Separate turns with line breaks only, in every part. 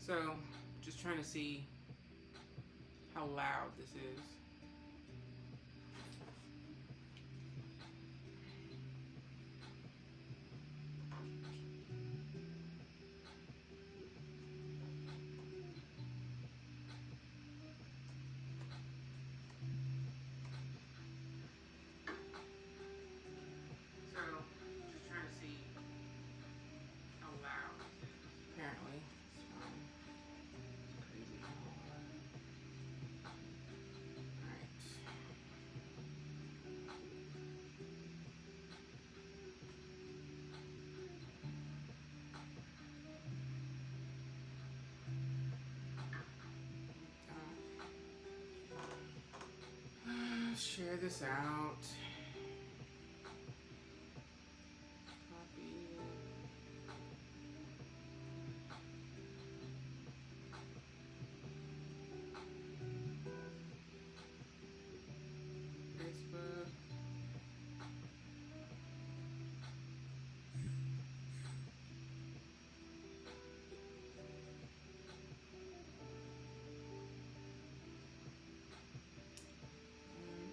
So, just trying to see how loud this is. So, just trying to see how loud this is. Apparently, it's fine. It's crazy. Alright. Share this out. Copy. Facebook.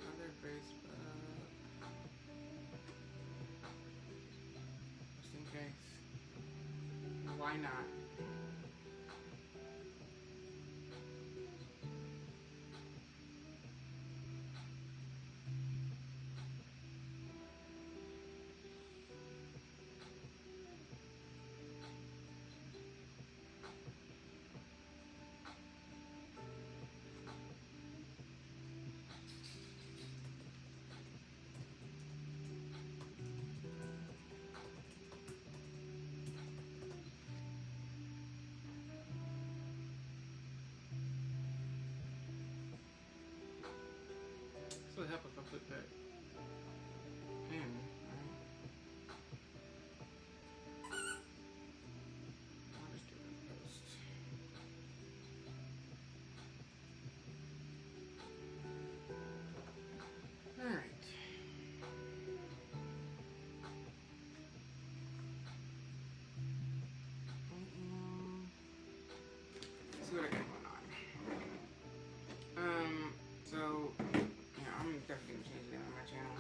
Other Facebook. Just in case. Why not? This would help if I put that in, right? I'll just do a post. Alright. See what I got going on. So yeah, I'm definitely gonna change it on my channel.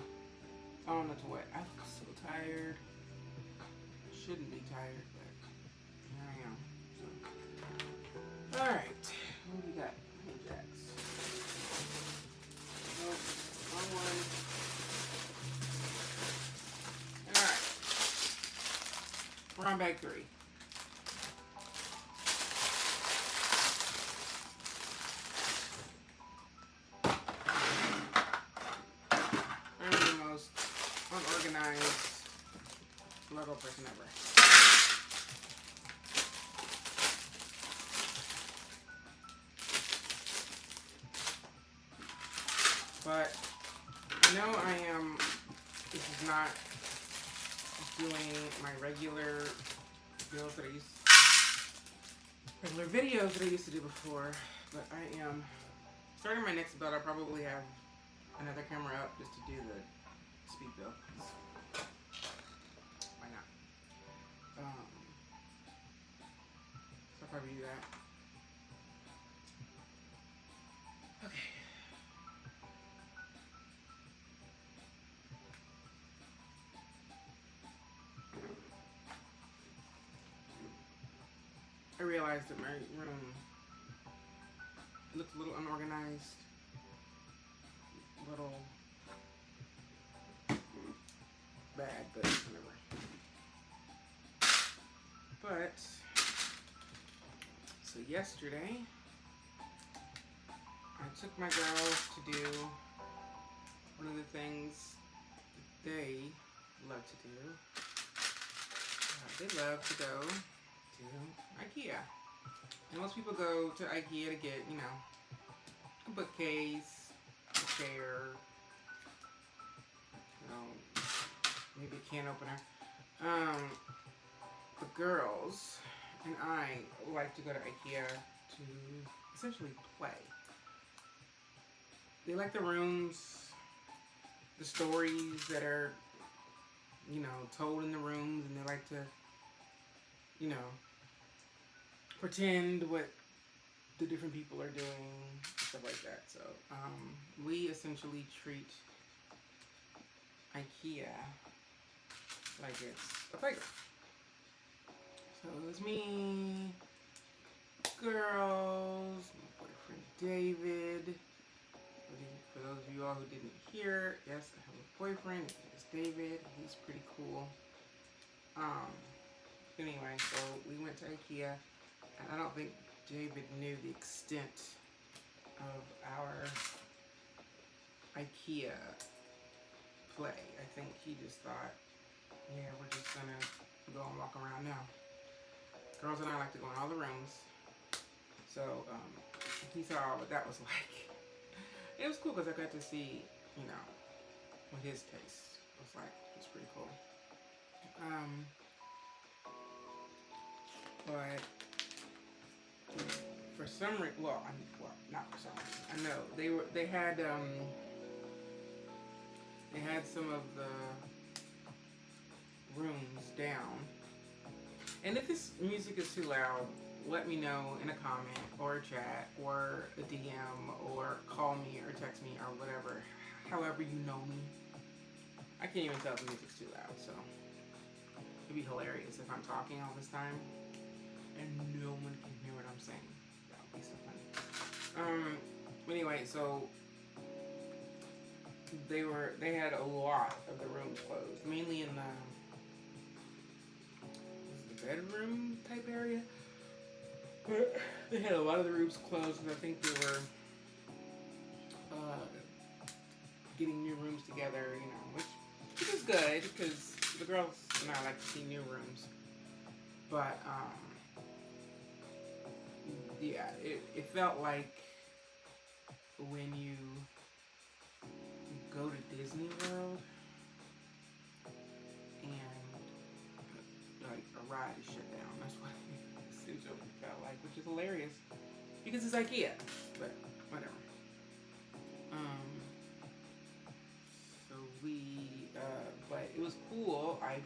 I don't know to what. I'm so tired. Shouldn't be tired, but here I am. So, alright. What do we got? Hey, Jax. Nope, wrong one. Alright. We're on bag 3. Unorganized Lego person ever. But I know this is not doing my regular videos that I used to do before, but I am starting my next build. I'll probably have another camera up just to do the speed build. Why not? So I'll probably do that. Okay. I realized that my room looked a little unorganized, a little bad, but whatever. But, so yesterday, I took my girls to do one of the things that they love to do. They love to go to IKEA. And most people go to IKEA to get, you know, a bookcase, a chair, you know, maybe a can opener. The girls and I like to go to IKEA to essentially play. They like the rooms, the stories that are, you know, told in the rooms, and they like to, you know, pretend what the different people are doing, stuff like that. So we essentially treat IKEA like it's a playground. So it was me, girls, my boyfriend David. For those of you all who didn't hear, yes, I have a boyfriend. It's David. He's pretty cool. Anyway, so we went to IKEA, and I don't think David knew the extent of our IKEA play. I think he just thought, yeah, we're just gonna go and walk around now. Girls and I like to go in all the rooms. So he saw what that was like. It was cool because I got to see, you know, what his taste was like. It's pretty cool. But for some reason, well, not for some reason. I know they had some of the rooms down. And if this music is too loud, let me know in a comment or a chat or a DM or call me or text me or whatever. However you know me. I can't even tell if the music's too loud, so it'd be hilarious if I'm talking all this time and no one can hear what I'm saying. That would be so funny. Anyway, so they had a lot of the rooms closed, mainly in the bedroom type area. They had a lot of the rooms closed, and I think they were getting new rooms together, you know, which is good because the girls and I like to see new rooms. But yeah, it felt like when you go to Disney World and like a ride is shut down. That's what it essentially felt like, which is hilarious because it's IKEA, but whatever. So we, but it was cool. I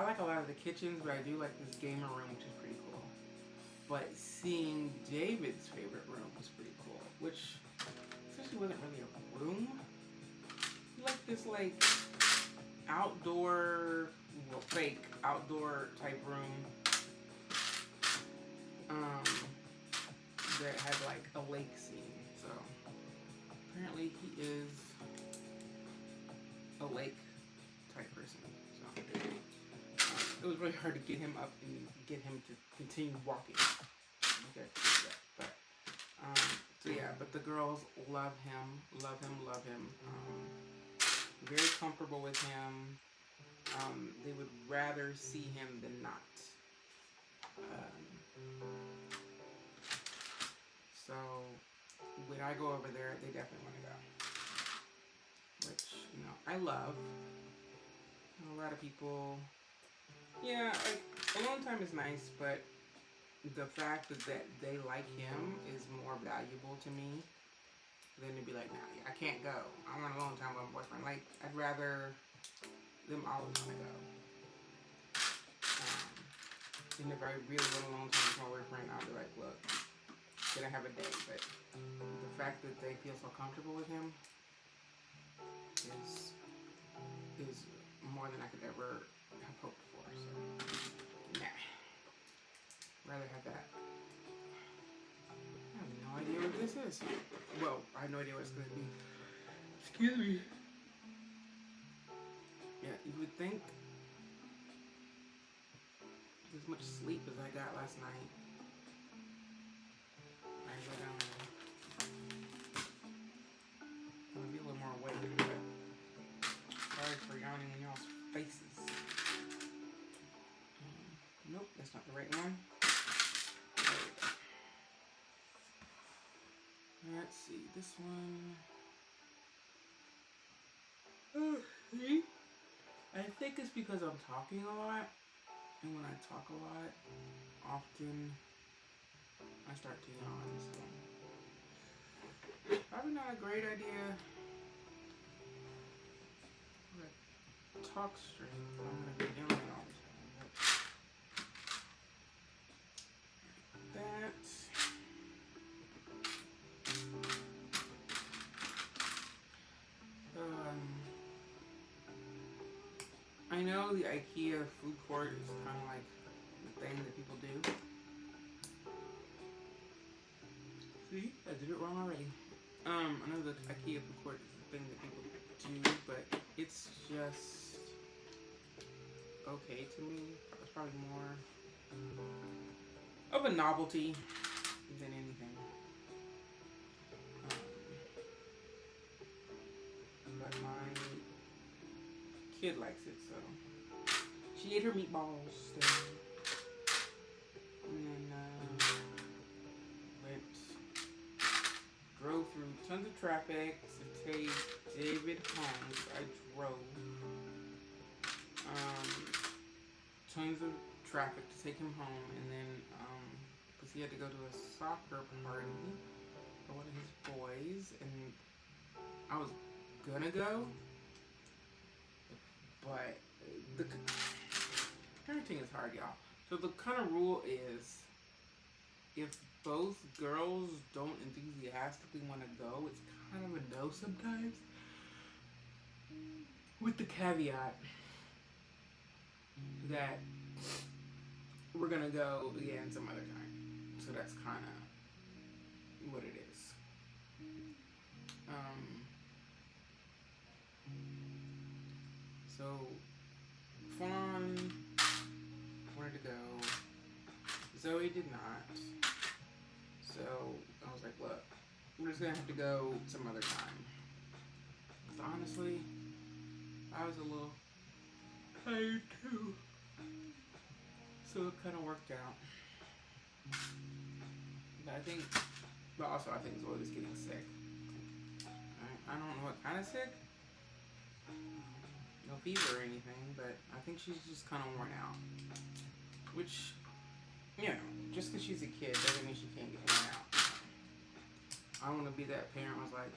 like a lot of the kitchens, but I do like this gamer room, which is pretty cool. But seeing David's favorite room was pretty cool, which essentially wasn't really a room. Like this outdoor, well, fake outdoor type room that had like a lake scene. So apparently he is a lake type person. So it was really hard to get him up and get him to continue walking. Okay, but so yeah, but the girls love him. Very comfortable with him. They would rather see him than not. So when I go over there, they definitely want to go. Which, you know, I love. You know, a lot of people, yeah, like, alone time is nice, but the fact that they like him is more valuable to me than to be like, nah, I can't go. I want alone time with my boyfriend. Like, I'd rather them always want to go. And if I really want alone time with my boyfriend, I'll be like, look, can I have a date? But the fact that they feel so comfortable with him is more than I could ever have hoped for. So, nah. Rather have that. I have no idea what this is. Well, I have no idea what it's going to be. Excuse me. Yeah, you would think as much sleep as I got last night, I go down there. I'm gonna be a little more awake, but sorry for yawning in y'all's faces. Nope, that's not the right one. Let's see, this one. Oh, see? I think it's because I'm talking a lot. And when I talk a lot, often I start to yawn. So probably not a great idea. Talk straight. I'm gonna be yawning all the time. know the IKEA food court is kind of like the thing that people do. See, I did it wrong already. I know the IKEA food court is the thing that people do, but it's just okay to me. It's probably more of a novelty than anything. But my kid likes it, so she ate her meatballs still. And then drove through tons of traffic to take David home. I drove tons of traffic to take him home, and then because he had to go to a soccer party for one of his boys, and I was gonna go, but the parenting is hard, y'all. So the kind of rule is, if both girls don't enthusiastically want to go, it's kind of a no sometimes. With the caveat that we're gonna go again some other time. So that's kind of what it is. So Fawn wanted to go. Zoe did not. So I was like, look, we're just gonna have to go some other time. Because honestly, I was a little tired too. So it kind of worked out. But also I think Zoe was getting sick. I don't know what kind of sick. No fever or anything, but I think she's just kind of worn out. Which, you know, just because she's a kid doesn't mean she can't get worn out. I want to be that parent who's like,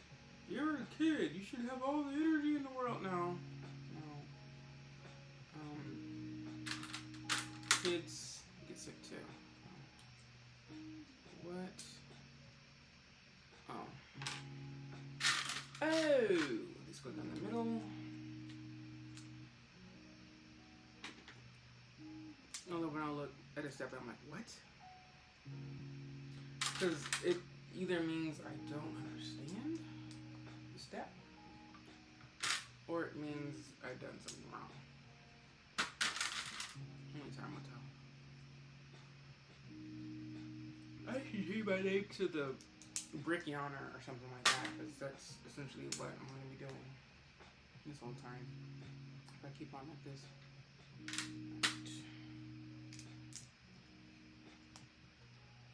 you're a kid, you should have all the energy in the world. No. Kids get sick too. What? Oh, let's go down the middle. Although when I look at a step, I'm like, what? Because it either means I don't understand the step, or it means I've done something wrong. Only time will tell. I should change my name to the Brick Yawner or something like that, because that's essentially what I'm going to be doing this whole time. If I keep on like this.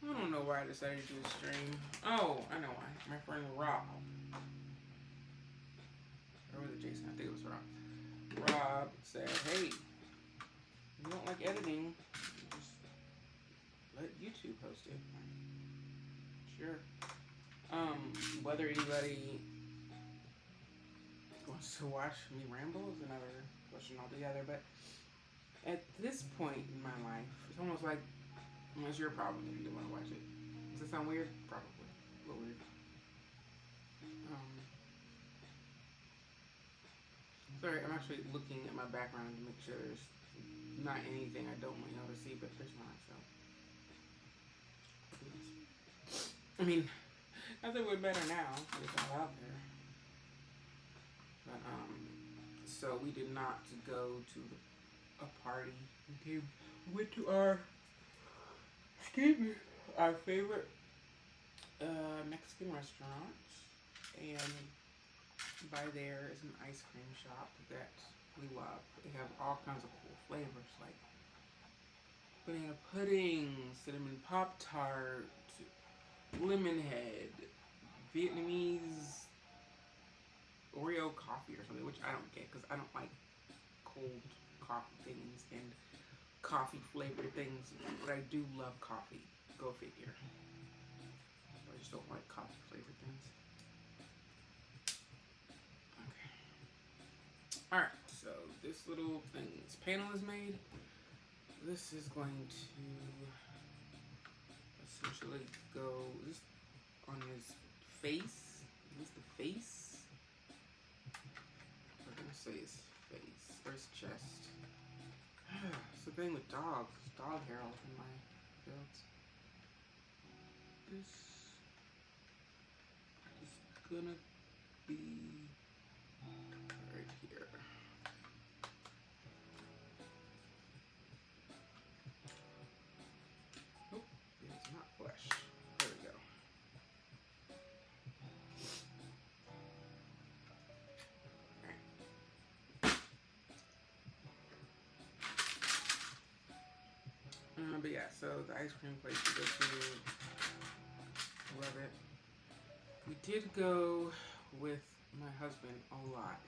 I don't know why I decided to do a stream. Oh, I know why. My friend Rob. Or was it Jason? I think it was Rob. Rob said, hey, if you don't like editing, just let YouTube host it. Sure. Whether anybody wants to watch me ramble is another question altogether, but at this point in my life, it's almost like, it's your problem if you don't want to watch it. Does that sound weird? Probably. A little weird. Sorry, I'm actually looking at my background to make sure there's not anything I don't want y'all to see, but there's not, so. I mean, I think we're better now. It's all out there. But, so we did not go to a party. We went to our favorite Mexican restaurant, and by there is an ice cream shop that we love. They have all kinds of cool flavors, like banana pudding, cinnamon Pop-Tart, lemon head, Vietnamese Oreo coffee or something, which I don't get because I don't like cold coffee things and coffee flavored things, but I do love coffee. Go figure. I just don't like coffee flavored things. Okay. Alright, so this little thing, this panel is made. This is going to essentially go just on his face. Is this the face? I'm gonna say his face or his chest. It's the thing with dogs. Dog hair all in my fields. This is gonna be right here. Oh, it's not flesh. There we go. But yeah, so the ice cream place we go to, love it. We did go with my husband a lot,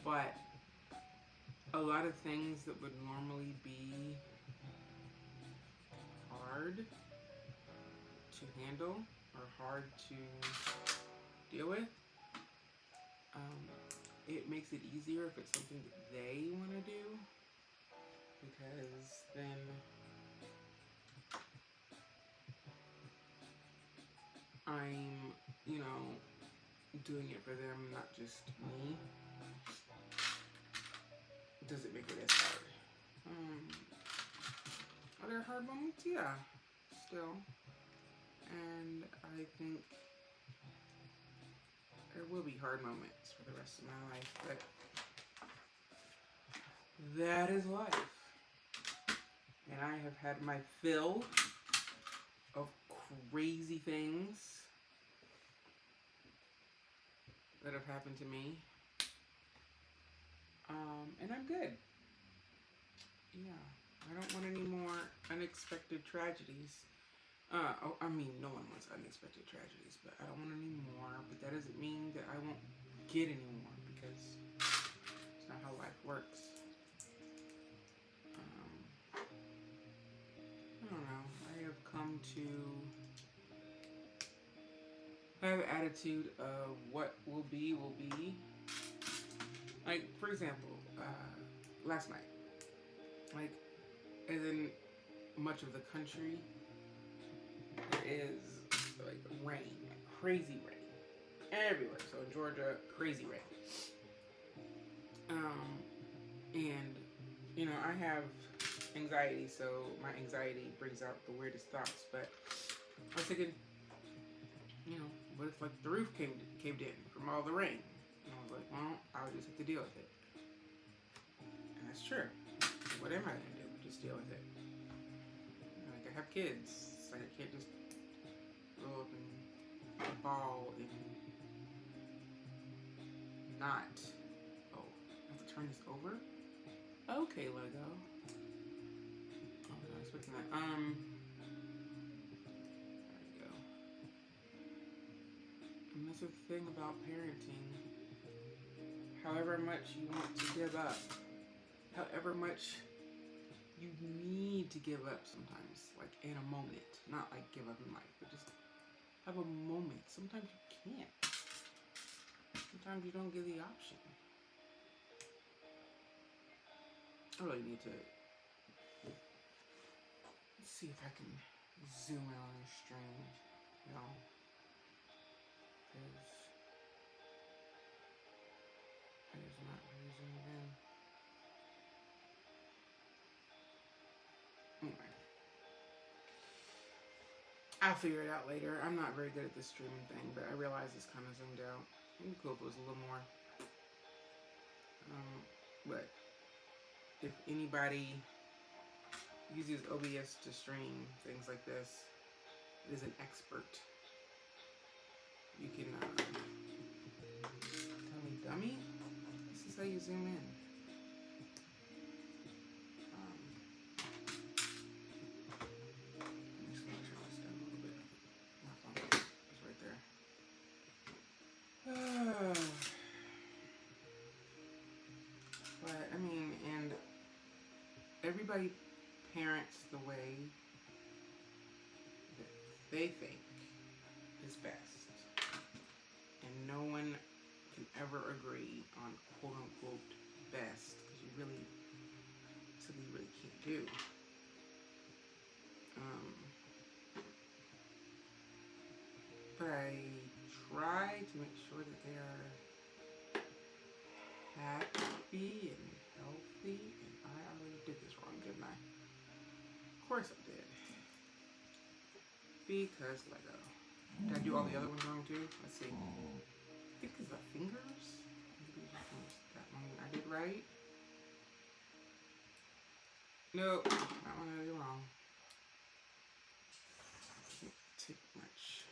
but a lot of things that would normally be hard to handle or hard to deal with, it makes it easier if it's something that they want to do, because then I'm, doing it for them, not just me. Does it make it as hard? Are there hard moments? Yeah, still. And I think there will be hard moments for the rest of my life, but that is life. And I have had my fill of crazy things that have happened to me. And I'm good. Yeah, I don't want any more unexpected tragedies. I mean, no one wants unexpected tragedies, but I don't want any more. But that doesn't mean that I won't get any more, because it's not how life works. I don't know. I have come to have an attitude of what will be, will be. Like, for example, last night, like, as in much of the country, there is, like, rain, like, crazy rain, everywhere. So in Georgia, crazy rain. And, I have anxiety, so my anxiety brings out the weirdest thoughts, but I was thinking, what if, like, the roof caved in from all the rain? And I was like, well, I would just have to deal with it. And that's true. What am I going to do? Just deal with it. Like, I have kids. It's like I can't just grow up and ball and not. Oh, I have to turn this over? Okay, Lego. I was not expecting that. There we go. And that's the thing about parenting. However much you want to give up, however much you need to give up sometimes, like in a moment, not like give up in life, but just have a moment. Sometimes you can't. Sometimes you don't get the option. I really need to, let's see if I can zoom in on this stream, because it is not really zoomed in. Anyway, I'll figure it out later. I'm not very good at this streaming thing, but I realize it's kind of zoomed out. It'd be cool if it was a little more. But if anybody uses OBS to stream things like this, is an expert. You can tell me, dummy, this is how you zoom in. I'm just gonna turn this down a little bit. My phone is right there. But I mean, and everybody parents the way that they think is best. And no one can ever agree on quote unquote best, because you really can't do. But I try to make sure that they are happy and healthy, and I already did this wrong, didn't I? Of course I did. Because Lego. Did I do all the other ones wrong too? Let's see. I think it's the fingers. That one I did right. Nope, that one I did wrong. Can't take much.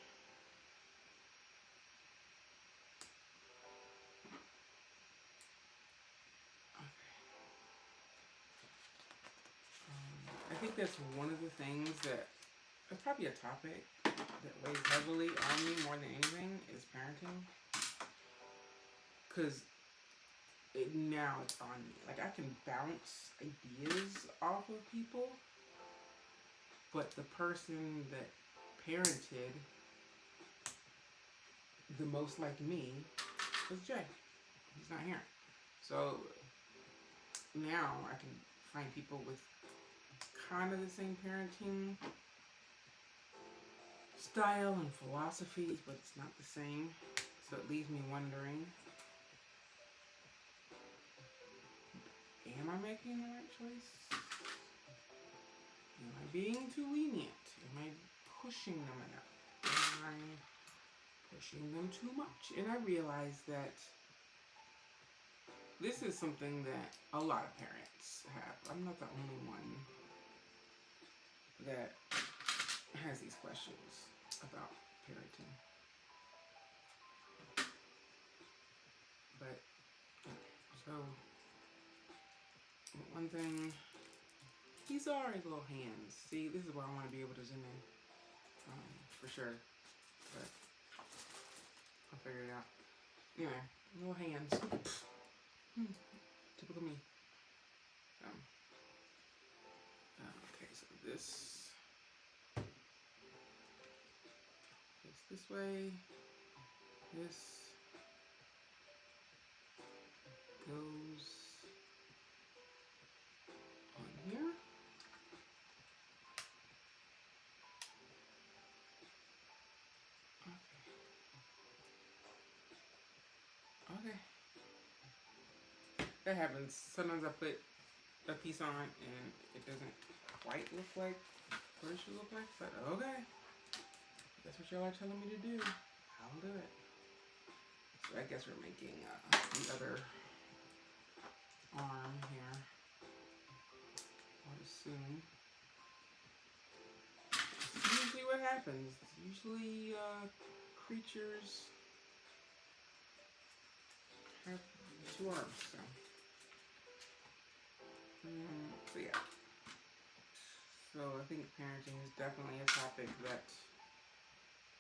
I think that's one of the things that it's probably a topic that weighs heavily on me more than anything is parenting. Because now it's on me. Like, I can bounce ideas off of people, but the person that parented the most like me was Jay. He's not here. So now I can find people with kind of the same parenting style and philosophies, but it's not the same. So it leaves me wondering, am I making the right choice? Am I being too lenient? Am I pushing them enough? Am I pushing them too much? And I realize that this is something that a lot of parents have. I'm not the only one that has these questions about parenting. But, so, one thing, these are his little hands. See, this is where I want to be able to zoom in, for sure. But, I'll figure it out. Anyway, little hands. Typical me. Okay, so this goes this way. This goes on here. Okay. That happens. Sometimes I put a piece on and it doesn't quite look like what it should look like, but okay. That's what y'all are telling me to do. I'll do it. So I guess we're making the other arm here. I would assume. It's usually what happens. It's usually creatures have two arms, so. So yeah. So I think parenting is definitely a topic that,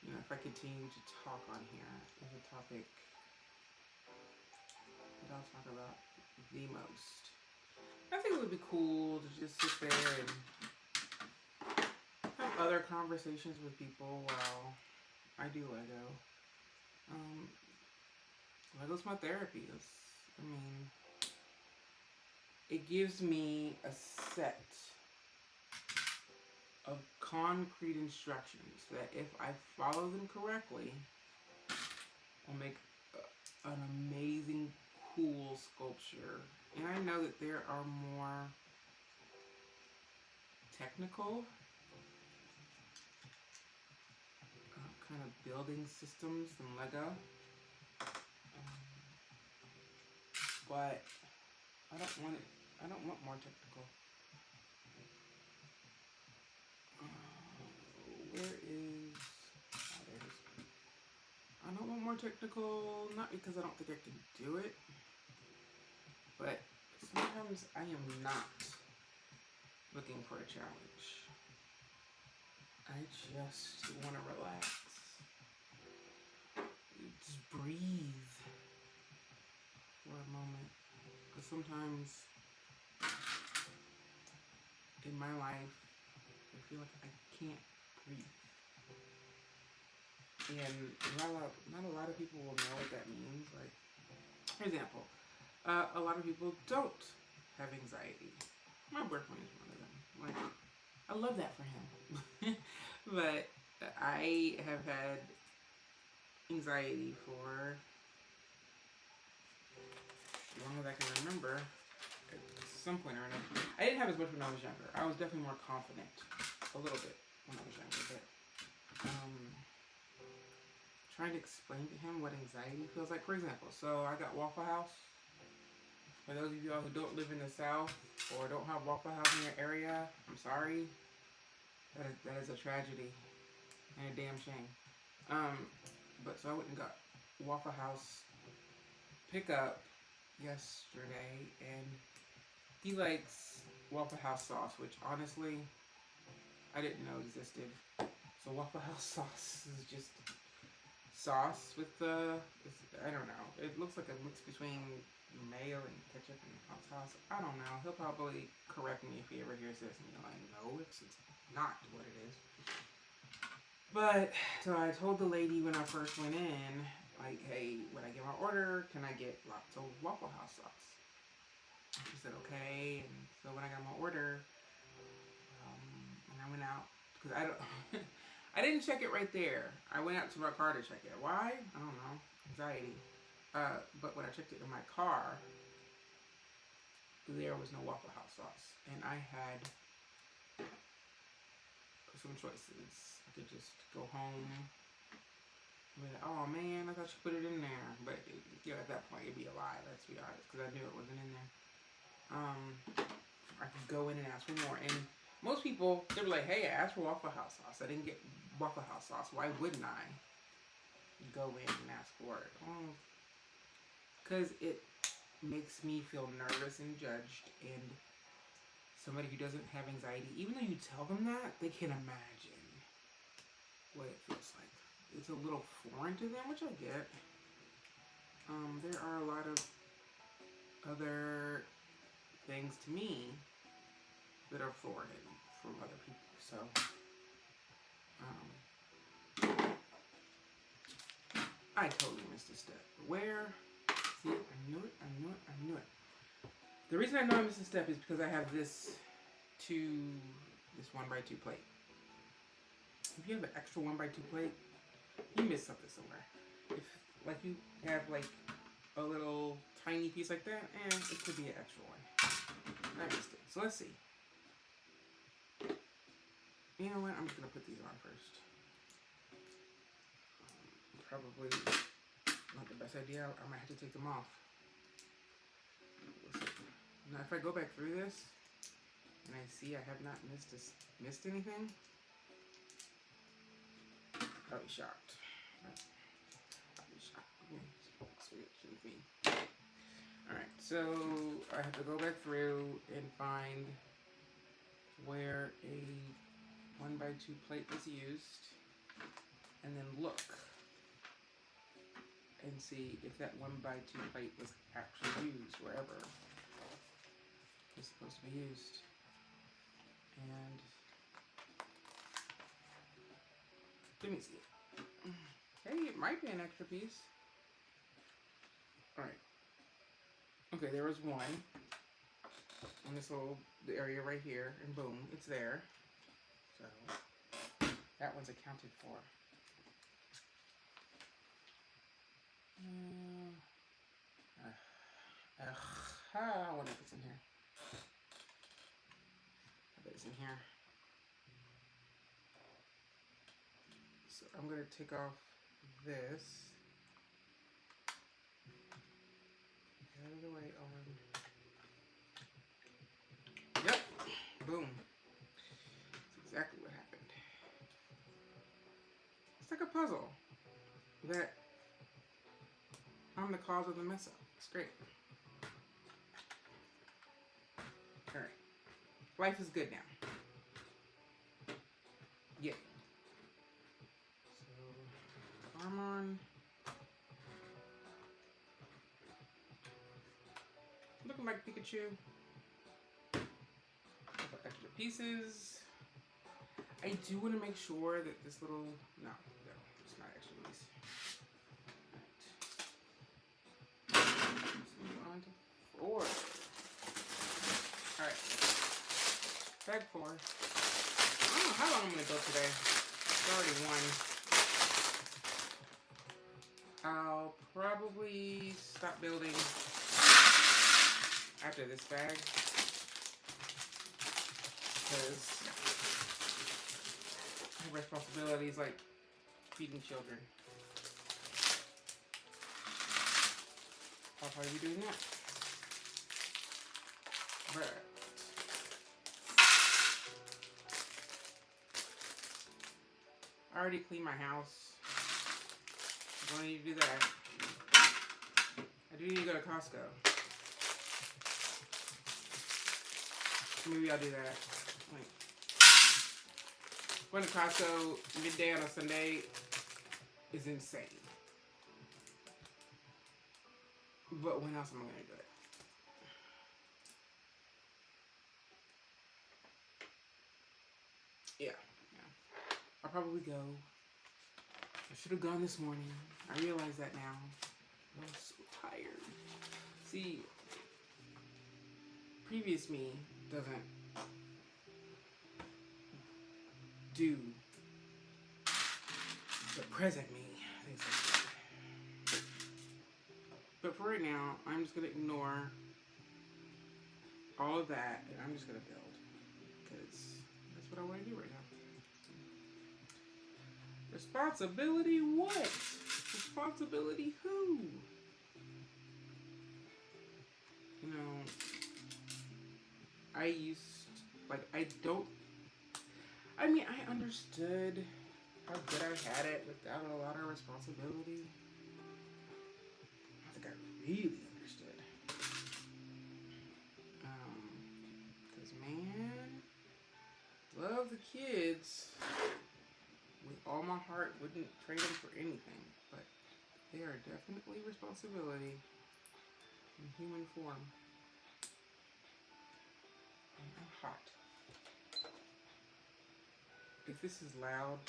you know, if I continue to talk on here, is a topic that I'll talk about the most. I think it would be cool to just sit there and have other conversations with people while I do Lego. Lego's my therapy. I mean, it gives me a set of concrete instructions that if I follow them correctly, will make an amazing, cool sculpture. And I know that there are more technical kind of building systems than Lego. But I don't want it. I don't want more technical. Where is? Oh, there it is. I don't want more technical, not because I don't think I can do it, but sometimes I am not looking for a challenge. I just want to relax. Just breathe for a moment. Because sometimes in my life, I feel like I can't breathe. And not a lot of people will know what that means. Like, for example, a lot of people don't have anxiety. My boyfriend is one of them. Like, I love that for him. But I have had anxiety for as long as I can remember. It's some point or another. I didn't have as much when I was younger. I was definitely more confident, a little bit when I was younger. But trying to explain to him what anxiety feels like. For example, so I got Waffle House. For those of y'all who don't live in the South or don't have Waffle House in your area, I'm sorry. That is a tragedy and a damn shame. But so I went and got Waffle House pickup yesterday, and he likes Waffle House sauce, which honestly I didn't know existed. So Waffle House sauce is just sauce with I don't know. It looks like a mix between mayo and ketchup and hot sauce. I don't know. He'll probably correct me if he ever hears this and be like, no, it's not what it is. But, so I told the lady when I first went in, like, hey, when I get my order, can I get lots of Waffle House sauce? She said, okay. And so when I got my order, and I went out, because I didn't check it right there. I went out to my car to check it. Why? I don't know. Anxiety. But when I checked it in my car, there was no Waffle House sauce. And I had some choices. I could just go home and be like, oh man, I thought you put it in there. But at that point, it'd be a lie, let's be honest, because I knew it wasn't in there. I could go in and ask for more. And most people, they were like, hey, I asked for Waffle House sauce. I didn't get Waffle House sauce. Why wouldn't I go in and ask for it? Because it makes me feel nervous and judged. And somebody who doesn't have anxiety, even though you tell them that, they can imagine what it feels like. It's a little foreign to them, which I get. There are a lot of other things to me that are foreign from other people. So, I totally missed a step. Where? See, I knew it. The reason I know I missed a step is because I have this 1x2 plate. If you have an extra 1x2 plate, you missed something somewhere. If like you have like a little tiny piece like that, it could be an extra one. I missed it. So let's see. You know what? I'm just gonna put these on first. Probably not the best idea. I might have to take them off. Now, if I go back through this and I see I have not missed anything, I'll be shocked. Shouldn't be. Alright, so I have to go back through and find where a 1x2 plate was used, and then look and see if that 1x2 plate was actually used wherever it's supposed to be used. And let me see. Hey, it might be an extra piece. Alright. Okay, there was one in this little area right here, and boom, it's there. So that one's accounted for. I wonder if it's in here. I bet it's in here. So I'm going to take off this. Out of the way, Owen. Yep. Boom. That's exactly what happened. It's like a puzzle that I'm the cause of the mess up. It's great. Alright. Life is good now. Yeah. So, arm on. Looking like Pikachu. Extra pieces. I do want to make sure that this little... No, it's not extra piece. On to 4. Alright. Bag 4. I don't know how long I'm going to go today. It's already 1. I'll probably stop building after this bag. because I have responsibilities like feeding children. I'll probably be doing that. But I already cleaned my house. I don't need to do that. I do need to go to Costco. Maybe I'll do that. Like, going to Costco midday on a Sunday is insane. But when else am I going to do it? Yeah. I'll probably go. I should have gone this morning. I realize that now. I was so tired. See, previous me doesn't do the present me. Things like that. But for right now, I'm just going to ignore all of that and I'm just going to build. Because that's what I want to do right now. Responsibility what? Responsibility who? You know, I understood how good I had it without a lot of responsibility. I think I really understood. Because man, love the kids. With all my heart, wouldn't trade them for anything, but they are definitely responsibility in human form. And I'm hot. If this is loud,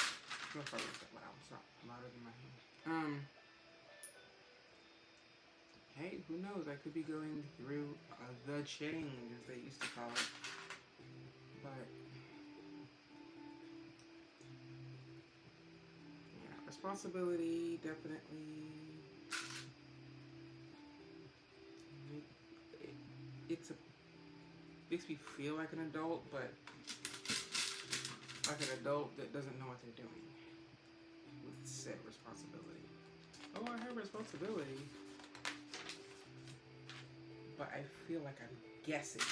no, probably not that loud. It's not louder than my hand. Hey, who knows? I could be going through the change, as they used to call it. But responsibility definitely. Makes me feel like an adult, but like an adult that doesn't know what they're doing with said responsibility. Oh, I have responsibility, but I feel like I'm guessing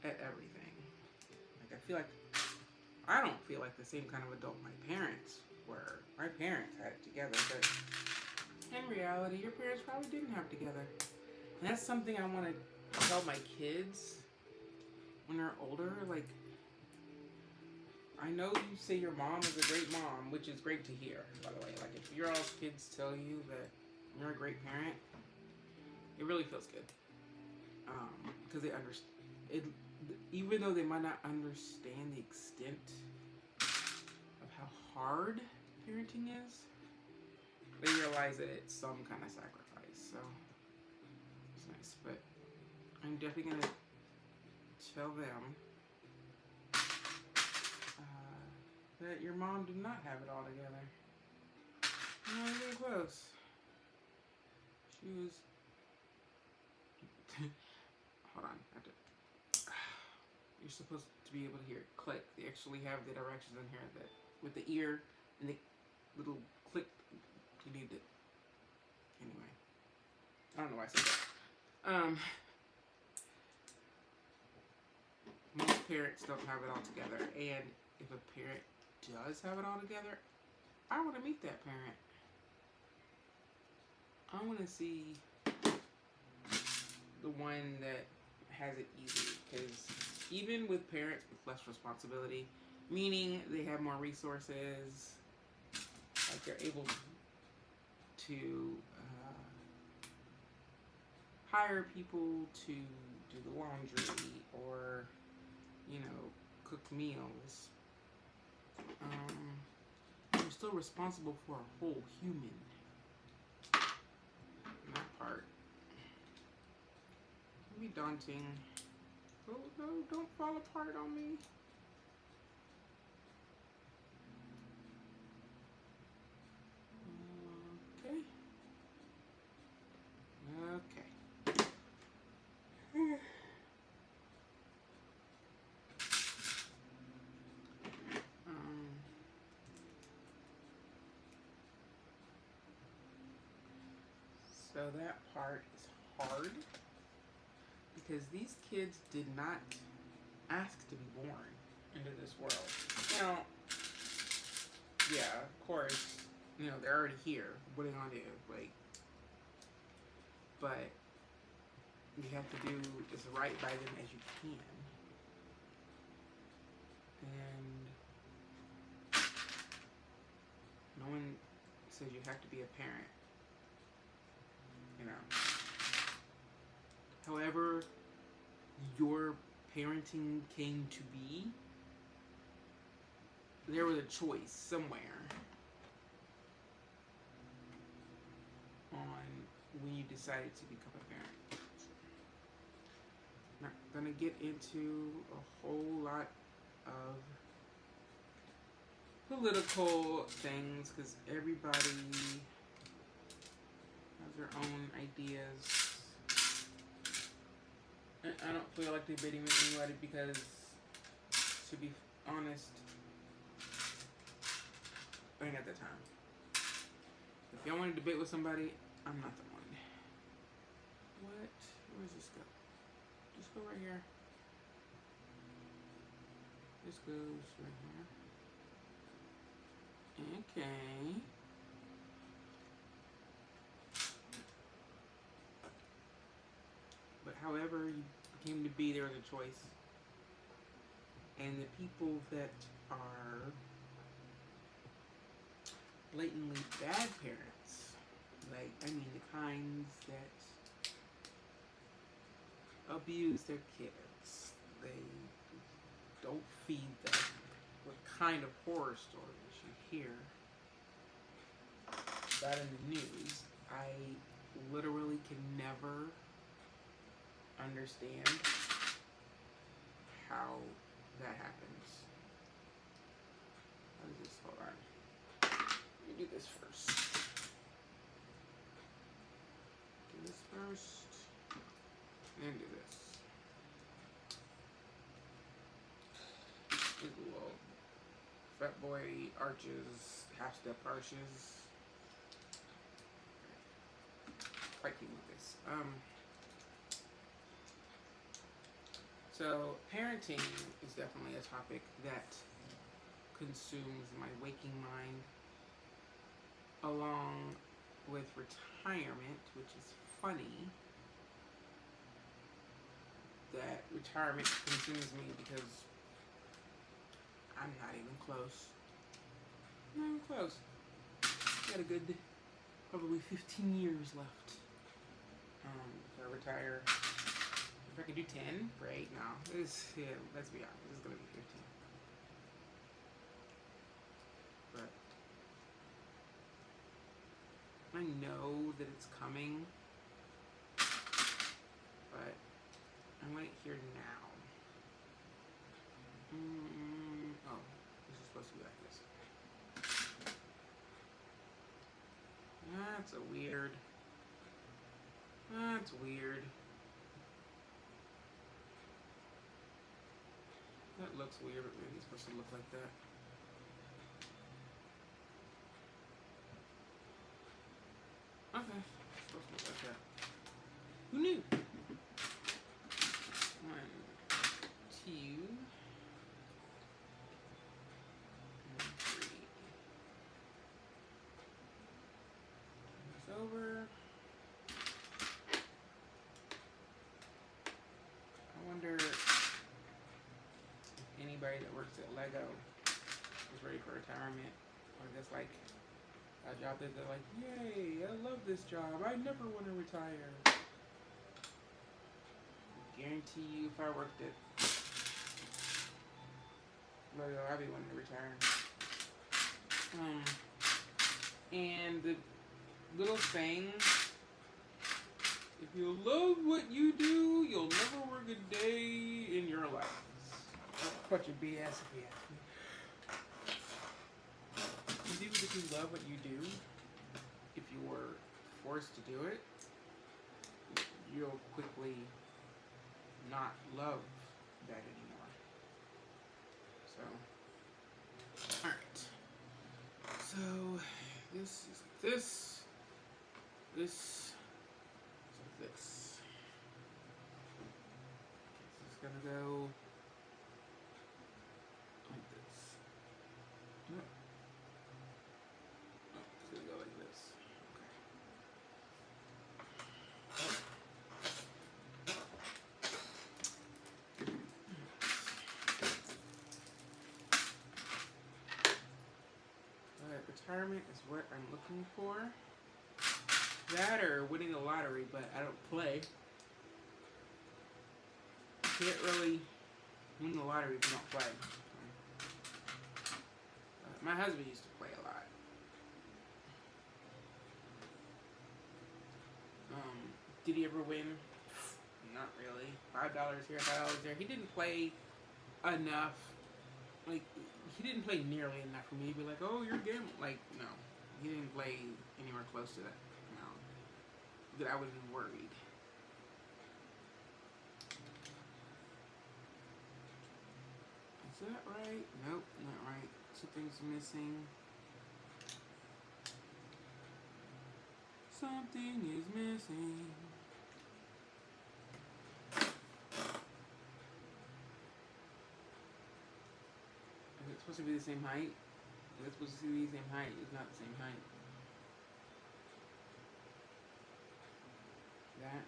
at everything. Like I don't feel like the same kind of adult my parents were. My parents had it together, but in reality, your parents probably didn't have it together. And that's something I want to tell my kids when they're older. Like, I know you say your mom is a great mom, which is great to hear, by the way. Like, if your all's kids tell you that you're a great parent, it really feels good. Because they understand it, even though they might not understand the extent of how hard parenting is, they realize that it's some kind of sacrifice. So it's nice. But I'm definitely gonna tell them that your mom did not have it all together. Not even close. She was. Hold on. You're supposed to be able to hear it click. They actually have the directions in here that with the ear and the little click. You need it. Anyway, I don't know why I said that. Most parents don't have it all together, and if a parent does have it all together, I want to meet that parent. I want to see the one that has it easy, because even with parents with less responsibility, meaning they have more resources, like they're able to hire people to do the laundry or, you know, cook meals. You're still responsible for a whole human. And that part can be daunting. Oh no, don't fall apart on me. Okay. Okay. So that part is hard because these kids did not ask to be born into this world. Now, yeah, of course, you know, they're already here. What are they gonna do? Like, but you have to do as right by them as you can. And no one says you have to be a parent, you know. However, your parenting came to be, there was a choice somewhere on when you decided to become a parent. Not gonna get into a whole lot of political things because everybody has their own ideas. And I don't feel like debating with anybody because, to be honest, I ain't got the time. If y'all want to debate with somebody, I'm not the one. What? Where does this go? Just go right here. This goes right here. Okay. But however you came to be, there was a choice. And the people that are blatantly bad parents, like, I mean the kinds that abuse their kids, they don't feed them, what kind of horror stories you hear about in the news, I literally can never understand how that happens. How does this, hold on. Let me do this first. Do this first, and do this. These little fat boy arches, half step arches. Fighting with this. So parenting is definitely a topic that consumes my waking mind, along with retirement, which is funny that retirement consumes me because I'm not even close. Not even close. Got a good probably 15 years left. If I retire, if I can do 10, great. No, let's be honest, this is gonna be 15. But I know that it's coming, but I want it here now. Oh, this is supposed to be like this. That's weird. That's weird. That looks weird, but maybe it's supposed to look like that. Okay, it's supposed to look like that. Who knew? 1, 2, and 3. Turn this over. I wonder if anybody that works at Lego is ready for retirement, or just like a job that they're like, yay, I love this job, I never want to retire. I guarantee you if I worked at Lego, I'd be wanting to retire. And the little saying, if you love what you do, you'll never work a day in your life. That's a bunch of BS if you ask me. Even if you love what you do, if you were forced to do it, you'll quickly not love that anymore. So, alright. So, this is this, this. This is gonna go like this. No. Oh, it's gonna go like this. Retirement is what I'm looking for. That or winning the lottery, but I don't play. You can't really win the lottery if you don't play. My husband used to play a lot. Did he ever win? Not really. $5 here, $5 there. He didn't play enough. Like, he didn't play nearly enough for me to be like, oh, you're gambling. Like, no. He didn't play anywhere close to that. No. That I wasn't worried. Is that right? Nope, not right. Something's missing. Something is missing. Is it supposed to be the same height? Is it supposed to be the same height? It's not the same height. That.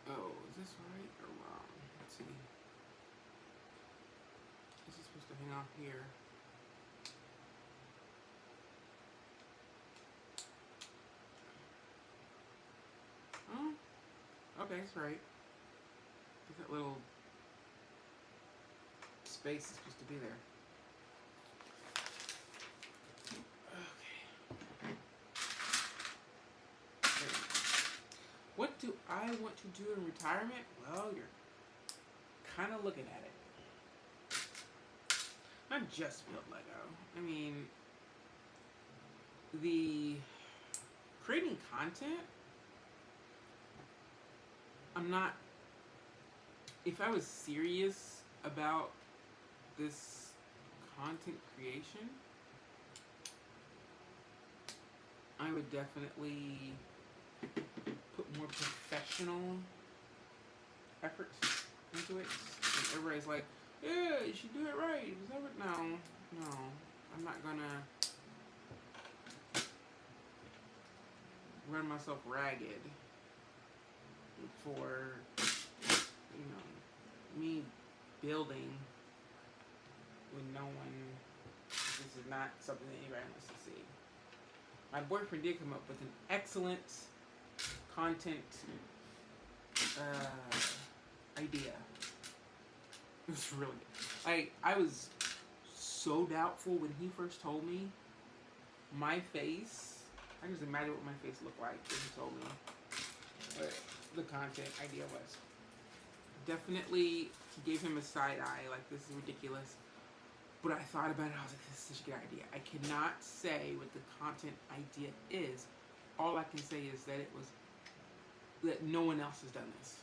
Oh, is this right or wrong? Let's see. This is supposed to hang off here. Oh, okay, it's right. That little space is supposed to be there. What do I want to do in retirement? Well, you're kind of looking at it. Not just build Lego. I mean, the creating content, I'm not, if I was serious about this content creation, I would definitely put more professional efforts into it. And everybody's like, yeah, you should do it right. No, I'm not gonna run myself ragged for, me building when this is not something that anybody wants to see. My boyfriend did come up with an excellent content idea. It was really good. I was so doubtful when he first told me. My face, I can just imagine what my face looked like when he told me what the content idea was. Definitely gave him a side eye, like, this is ridiculous. But I thought about it, I was like, this is such a good idea. I cannot say what the content idea is. All I can say is that that no one else has done this.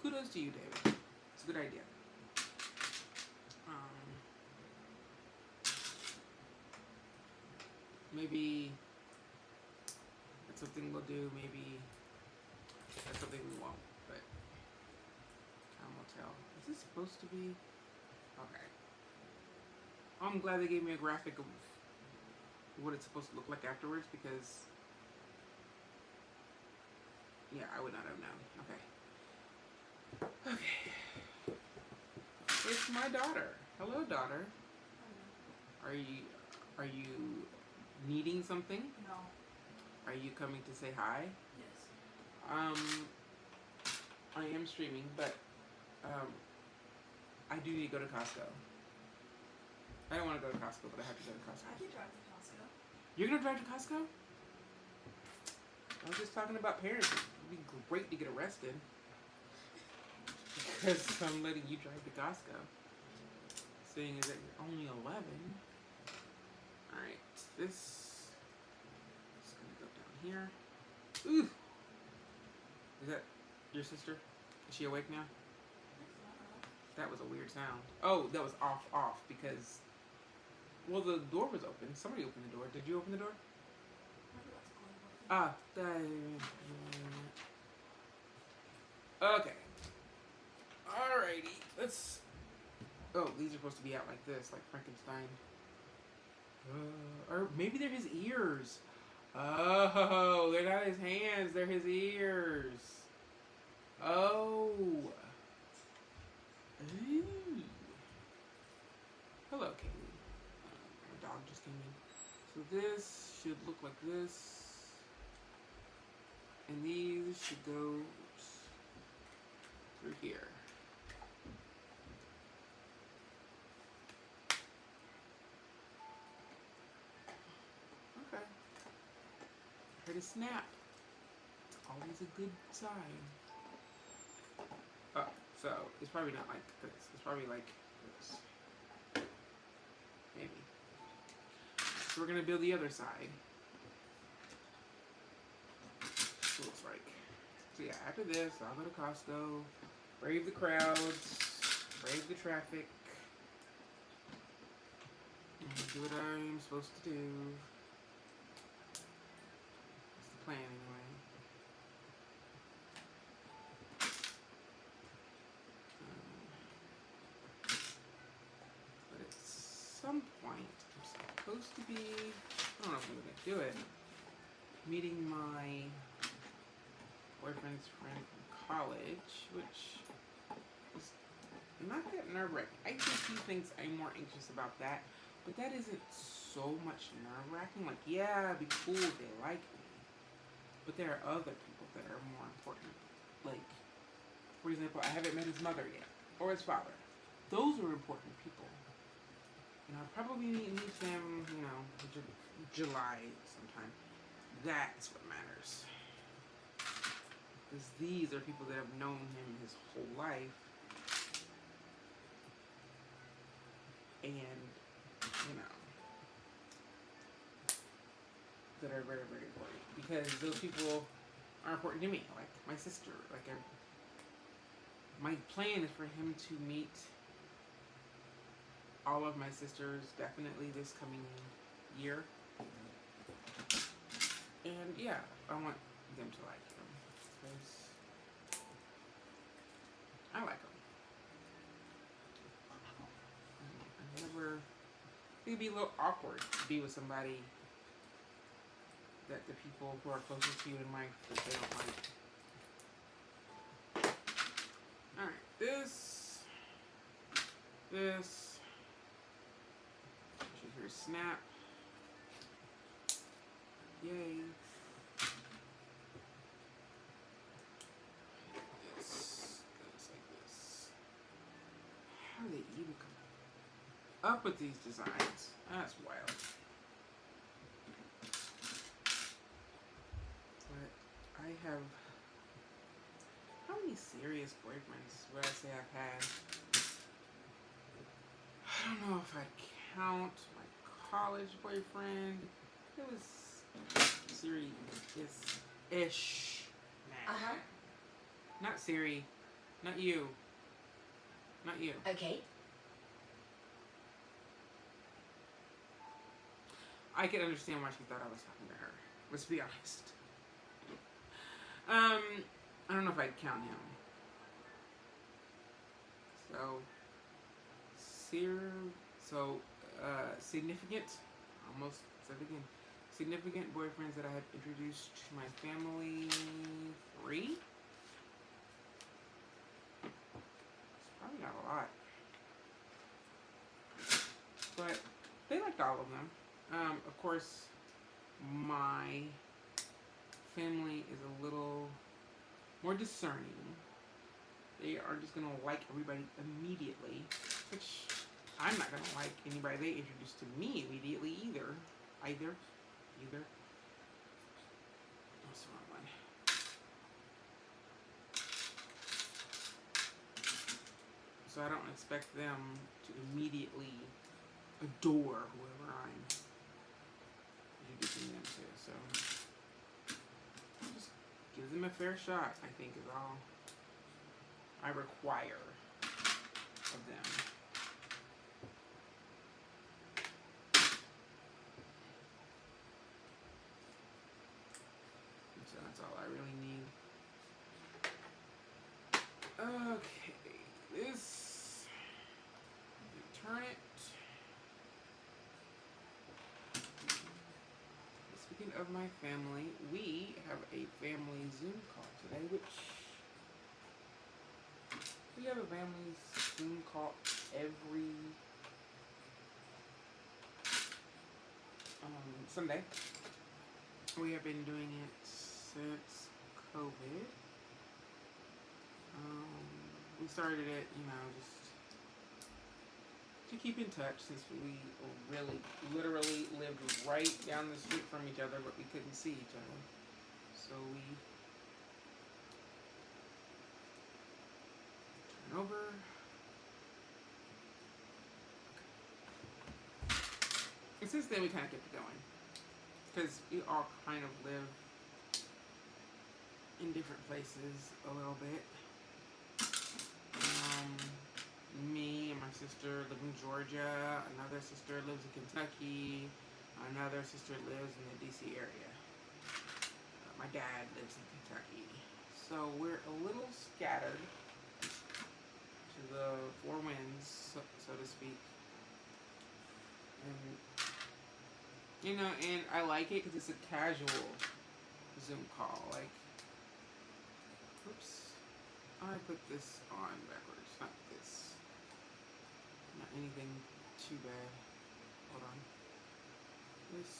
Kudos to you, David. It's a good idea. Maybe that's something we'll do. Maybe that's something we won't. But time will tell. Is this supposed to be? Okay. I'm glad they gave me a graphic of what it's supposed to look like afterwards, because yeah, I would not have known. Okay. It's my daughter. Hello, daughter. Hello. Are you needing something?
No.
Are you coming to say hi?
Yes.
I am streaming, but I do need to go to Costco. I don't want to go to Costco, but I have to go to Costco.
I can drive to Costco.
You're gonna drive to Costco? I was just talking about parenting. It'd be great to get arrested because I'm letting you drive to Costco. seeing is that you're only 11. Alright, this is gonna go down here. Ooh! Is that your sister? Is she awake now? That was a weird sound. Oh, that was off because, well, the door was open. Somebody opened the door. Did you open the door? Ah, okay. Alrighty, let's. Oh, these are supposed to be out like this, like Frankenstein. Or maybe they're his ears. Oh, they're not his hands, they're his ears. Oh. Ooh. Hello, Kaylee. My dog just came in. So this should look like this. And these should go through here. Okay. Heard a snap. It's always a good sign. Oh, so it's probably not like this. It's probably like this. Maybe. So we're gonna build the other side. Looks like. So yeah, after this, I'll go to Costco, brave the crowds, brave the traffic, and do what I'm supposed to do. That's the plan anyway. But at some point, I'm supposed to be, I don't know if I'm going to do it, meeting my boyfriend's friend from college, which is not that nerve-wracking. I think he thinks I'm more anxious about that, but that isn't so much nerve-wracking. Like, yeah, it'd be cool if they like me, but there are other people that are more important. Like, for example, I haven't met his mother yet, or his father. Those are important people. And I'll probably meet them, you know, July sometime. That's what matters. Because these are people that have known him his whole life. And, you know, that are very, very important. Because those people are important to me. Like my sister. Like, my plan is for him to meet all of my sisters definitely this coming year. And, yeah, I want them to like him. Because I like him. I never. It'd be a little awkward to be with somebody that the people who are closest to you in life that they don't like. Alright, this. You hear a snap. Yay. This goes like this. How do they even come up with these designs? That's wild. But I have... How many serious boyfriends would I say I've had? I don't know if I'd count my college boyfriend. It was serious-ish.
Uh-huh.
Not Siri. Not you. Not you.
Okay.
I can understand why she thought I was talking to her. Let's be honest. I don't know if I'd count him. Significant, almost said it again, significant boyfriends that I have introduced to my family, 3? It's probably not a lot. But they liked all of them. Of course, my family is a little more discerning. They are just going to like everybody immediately, which I'm not going to like anybody they introduce to me immediately either. That's the wrong one. So I don't expect them to immediately adore whoever I'm introducing them to. So just give them a fair shot, I think, is all I require of them. So that's all I really need. Okay, this, turn it. Speaking of my family, we have a family Zoom call today, we have a family Zoom call every Sunday. We have been doing it since COVID. We started it, just to keep in touch, since we really, literally lived right down the street from each other, but we couldn't see each other. So we turn over. And since then, we kind of kept it going, because we all kind of live in different places a little bit. Me and my sister live in Georgia. Another sister lives in Kentucky. Another sister lives in the DC area. My dad lives in Kentucky. So we're a little scattered to the four winds, so to speak. And, and I like it because it's a casual Zoom call. Like, oops, I put this on backwards, not this. Not anything too bad. Hold on. This.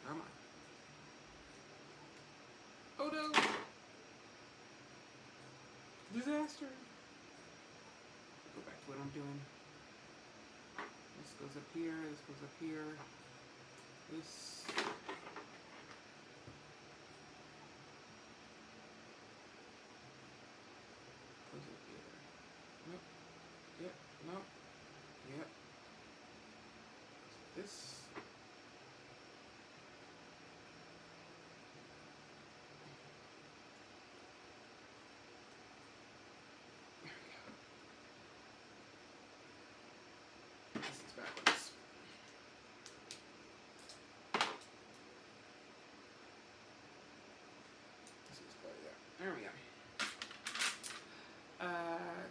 Come on. Oh no! Disaster! Go back to what I'm doing. This goes up here, this goes up here. This. Goes up here. Nope. Yep. Nope. Yep. This. This is backwards. This is probably that. There we go.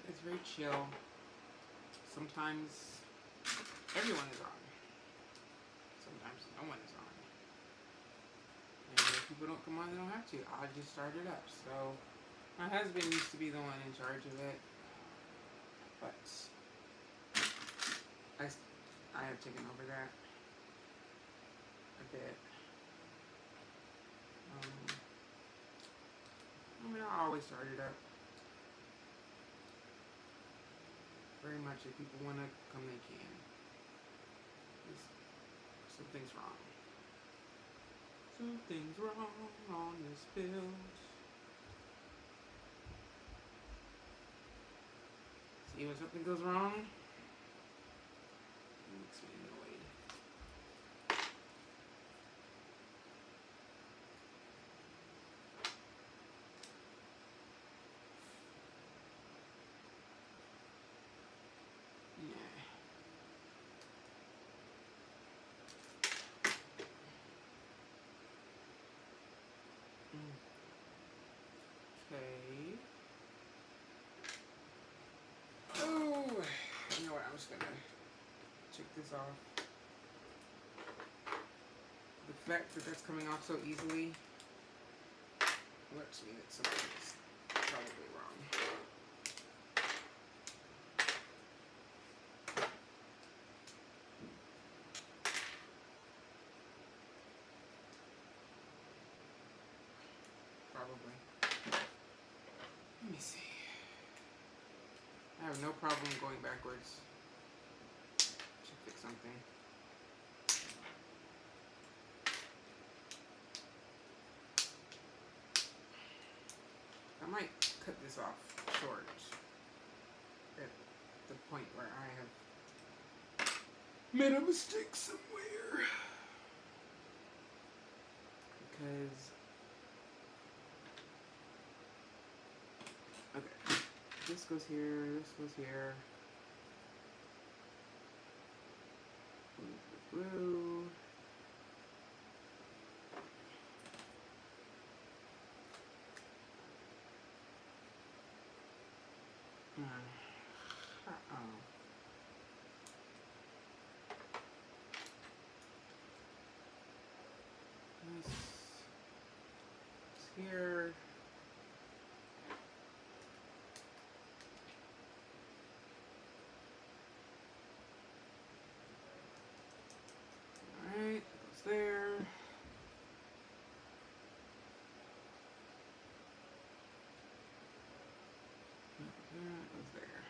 It's very chill. Sometimes everyone is on. Sometimes no one is on. And if people don't come on, they don't have to. I just start it up. So my husband used to be the one in charge of it, but I have taken over that a bit. I always start it up. Very much, if people want to come, they can. Something's wrong. Something's wrong on this build. See, when something goes wrong, it makes me annoyed. Okay. Oh, you know what? I'm just gonna check this off. The fact that that's coming off so easily lets me that something's probably wrong. Probably. Let me see. I have no problem going backwards to fix something. I might cut this off short. made a mistake somewhere. Because... Okay. This goes here, this goes here. Blue. This is here. Alright, that goes there. That goes there.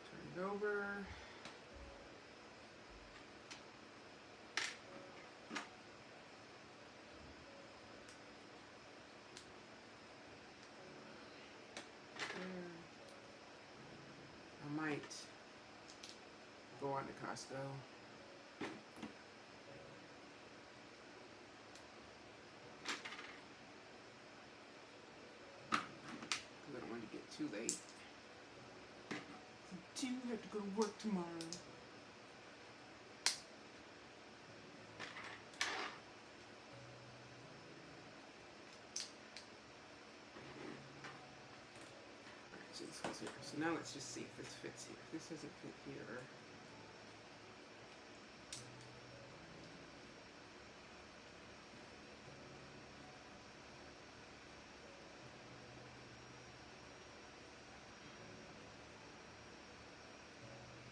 Turn it over. I might go on to Costco. Because I don't want to get too late. I do have to go to work tomorrow. Alright, so this goes here. So now let's just see if this fits here. If this doesn't fit here.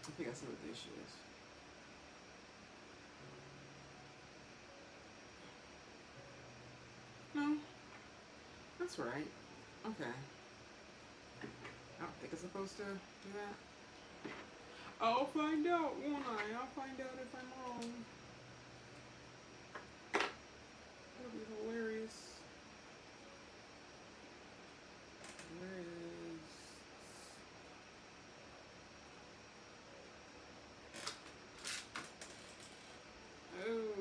I think I see what the issue is. No, that's right. Okay. I don't think I'm supposed to do that. I'll find out, won't I? I'll find out if I'm wrong. That'll be hilarious. Where is... Oh.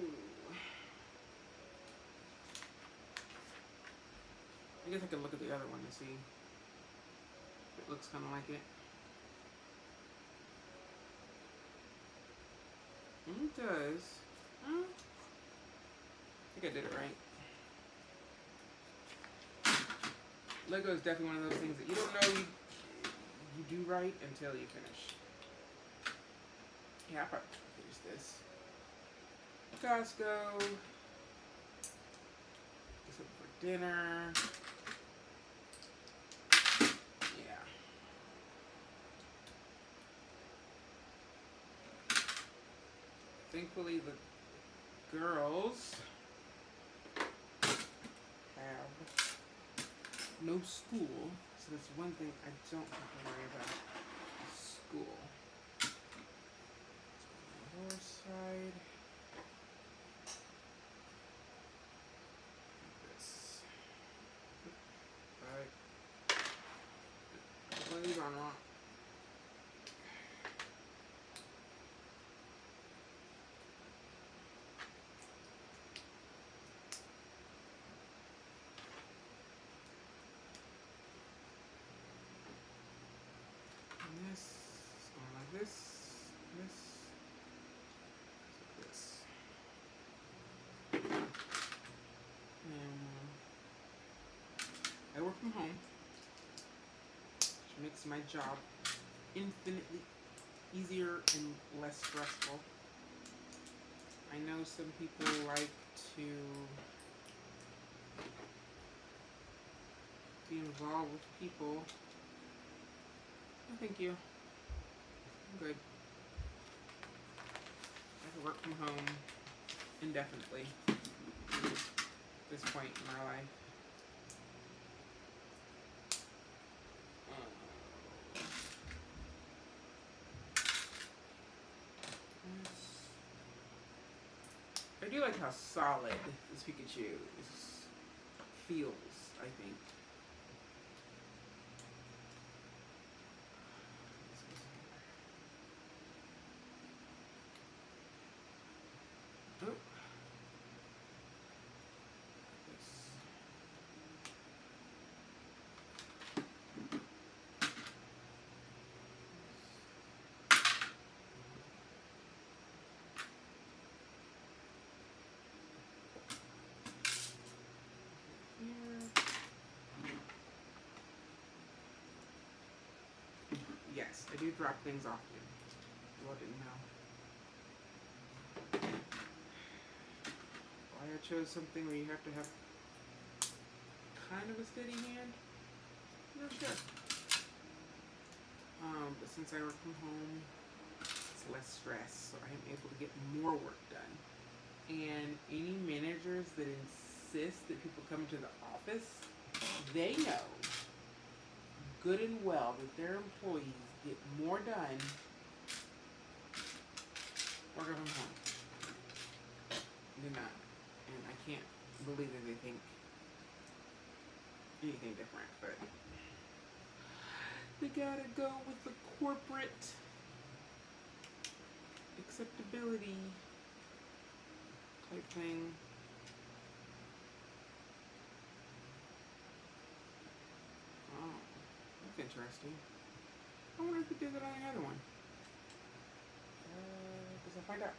I guess I could look at the other one to see if it looks kind of like it. It does. I think I did it right. Lego is definitely one of those things that you don't know you do right until you finish. Yeah, I probably finish this. Costco. Get something for dinner. Yeah. Thankfully, the girls have no school, so that's one thing I don't have to worry about. School. North side. This. Right. One of these are not. And this is going like this. This. I work from home, which makes my job infinitely easier and less stressful. I know some people like to be involved with people. No, thank you. I'm good. I can work from home indefinitely at this point in my life. I do like how solid this Pikachu feels, I think. yes, I do drop things often. You all didn't know. Why I chose something where you have to have kind of a steady hand? I'm not sure. But since I work from home, it's less stress, so I am able to get more work done. And any managers that insist that people come to the office, they know good and well that their employees get more done working from home than not. And I can't believe that they think anything different, but they gotta go with the corporate acceptability type thing. Oh, that's interesting. I wonder if it did that on the other one. Guess I'll find out.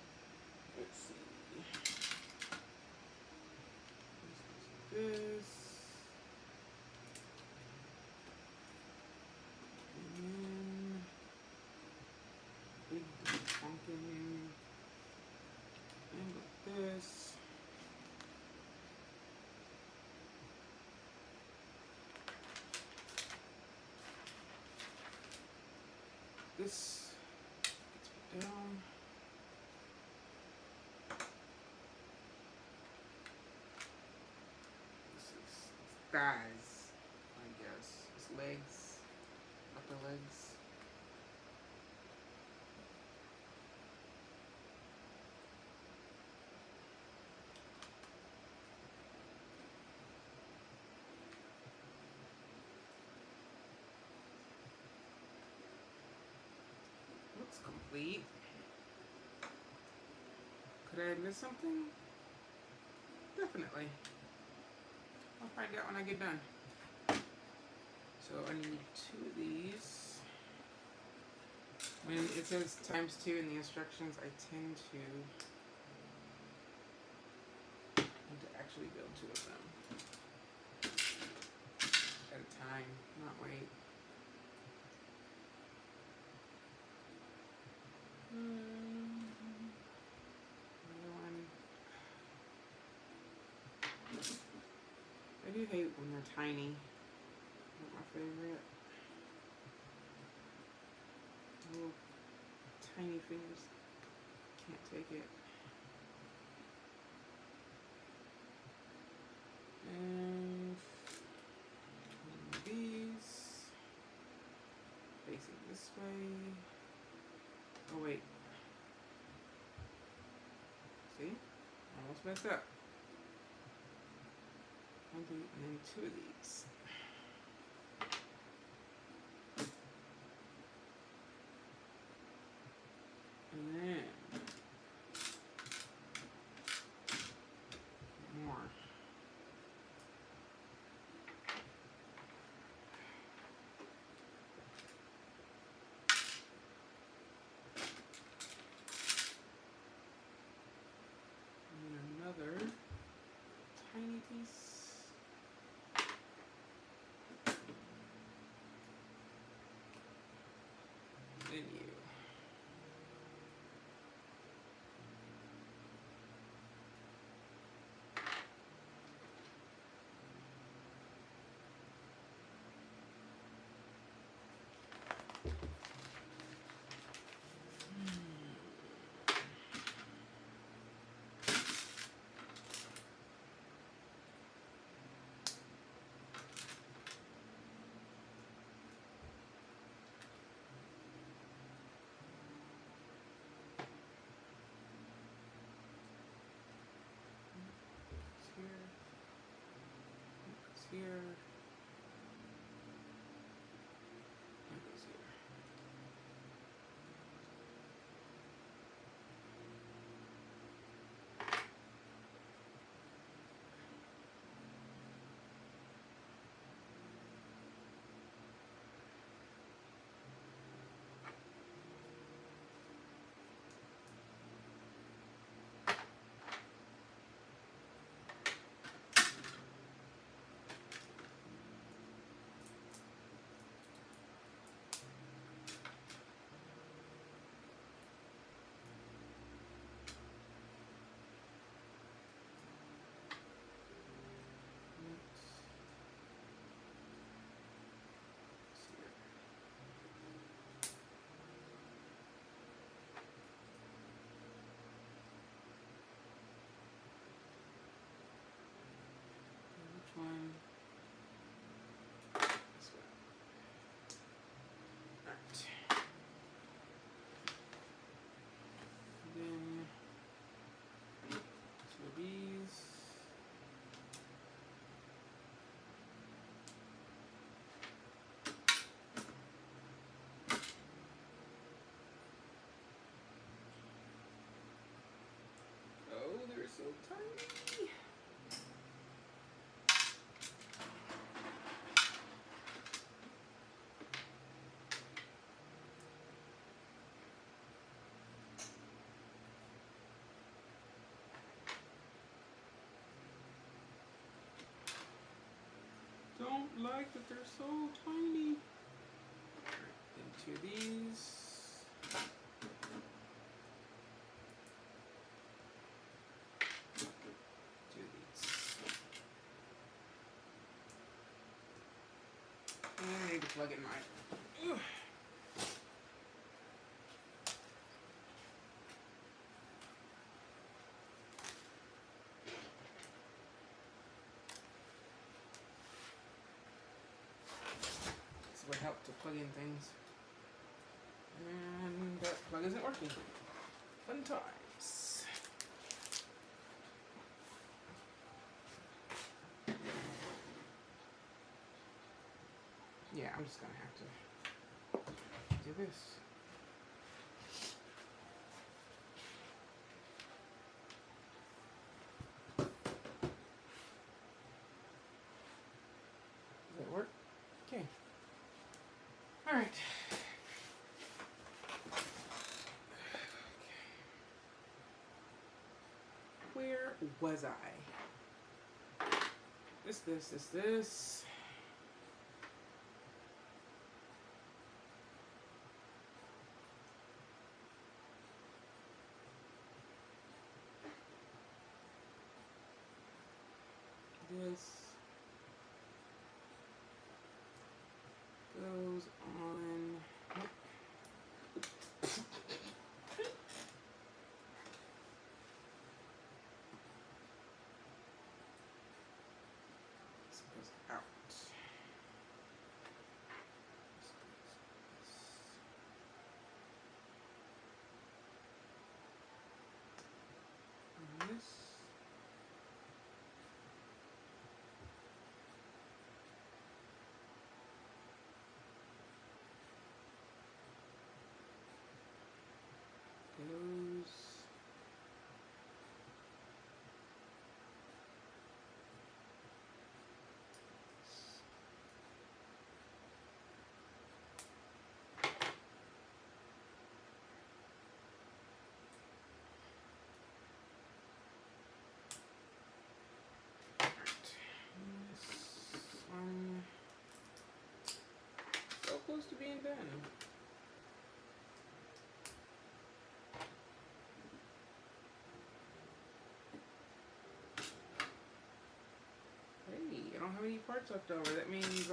Let's see. This. And then big pumpkin. And with this. This gets put down. This is thighs, I guess. It's legs, upper legs. Looks complete. Could I have missed something? Definitely. I'll find out when I get done. So I need 2 of these. When it says ×2 in the instructions, I tend to want to actually build 2 of them at a time, not wait. Another one. I do hate when they're tiny. Not my favorite. Little tiny fingers. Can't take it. And these facing this way. Oh wait. See? Almost messed up. And then 2 of these. And then more. And another tiny piece. Then you. Here. That goes here. don't like that they're so tiny. Into these. And I need to plug in my. This would help to plug in things. And that plug isn't working. Fun times. Yeah, I'm just gonna have to do this. Does that work? Okay. All right. Where was I? This. This goes on. This goes out. And this. Goes. This one. So close to being done. Hey, I don't have any parts left over. That means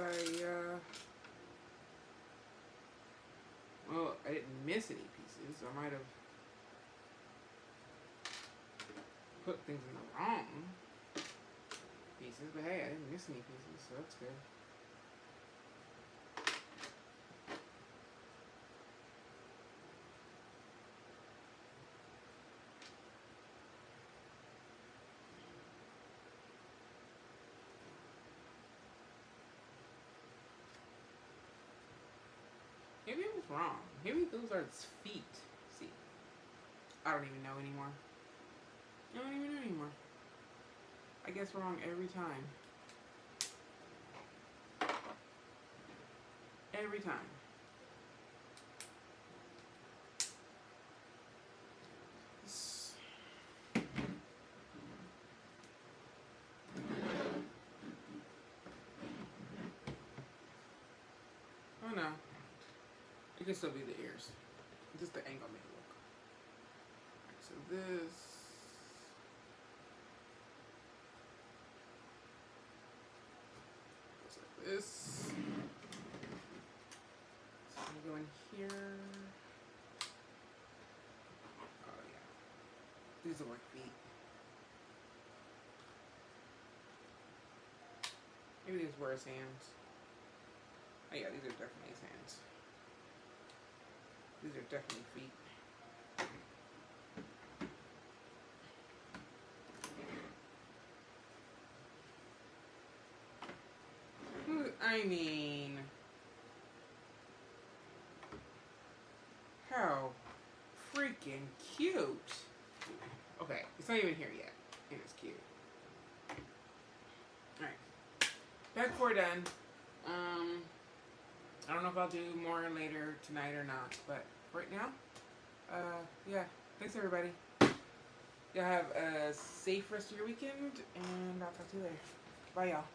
well, I didn't miss any pieces. I might have put things in the wrong pieces, but hey, I didn't miss any pieces, so that's good. Maybe I was wrong. Maybe those are its feet. See, I don't even know anymore. I don't even know anymore. I guess wrong every time. Every time. Oh no. It can still be the ears. Just the angle may look. Right, so this. Goes like this. So I'm going here. Oh yeah. These are like feet. Maybe these were his hands. Oh yeah, these are definitely his hands. These are definitely feet. I mean, how freaking cute. Okay, it's not even here yet, and it's cute. Alright, back 4 done. I don't know if I'll do more later tonight or not, but right now, yeah, thanks everybody. Y'all have a safe rest of your weekend, and I'll talk to you later. Bye, y'all.